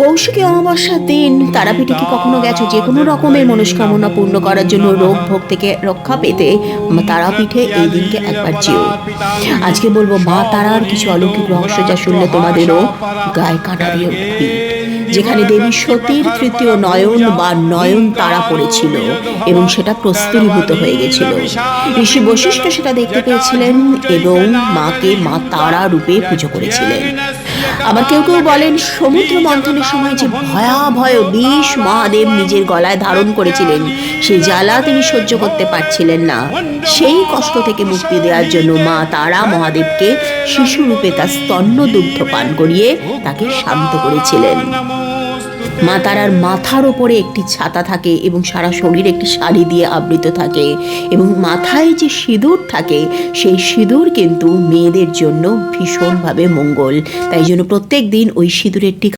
কৌশিকী অমাবস্যার দিন তারাপীঠে কি কখনো গেছো? যে কোনো রকমের মনস্কামনা পূর্ণ করার জন্য, রোগ ভোগ থেকে রক্ষা পেতে তারাপীঠে এই দিনকে একবার যেও। আজকে বলবো মা তারার কিছু অলৌকিক রহস্য, যা শুনলে তোমাদেরও গায়ে কাঁটা দিয়ে উঠবে। যেখানে দেবী সতীর তৃতীয় নয়ন বা নয়ন তারা পড়েছিল এবং সেটা প্রস্তরীভূত হয়ে গেছিল। ঋষি বশিষ্ঠ সেটা দেখতে পেয়েছিলেন এবং মাকে মা তারা রূপে পুজো করেছিলেন। আবার কেউ কেউ বলেন সমুদ্র মন্থনের সময় যে ভয়াবহ বিষ মহাদেব নিজের গলায় ধারণ করেছিলেন, সেই জ্বালা তিনি সহ্য করতে পারছিলেন না। সেই কষ্ট থেকে মুক্তি দেওয়ার জন্য মা তারা মহাদেবকে শিশুরূপে তার স্তন্য দুগ্ধ পান করিয়ে তাকে শান্ত করেছিলেন। মা তারার মাথার ওপরে একটি ছাতা থাকে এবং সারা শরীর একটি শাড়ি দিয়ে আবৃত থাকে, এবং মাথায় যে সিঁদুর থাকে সেই সিঁদুর কিন্তু মেয়েদের জন্য ভীষণভাবে মঙ্গল। তাই জন্য প্রত্যেক দিন ওই সিঁদুরের টিকা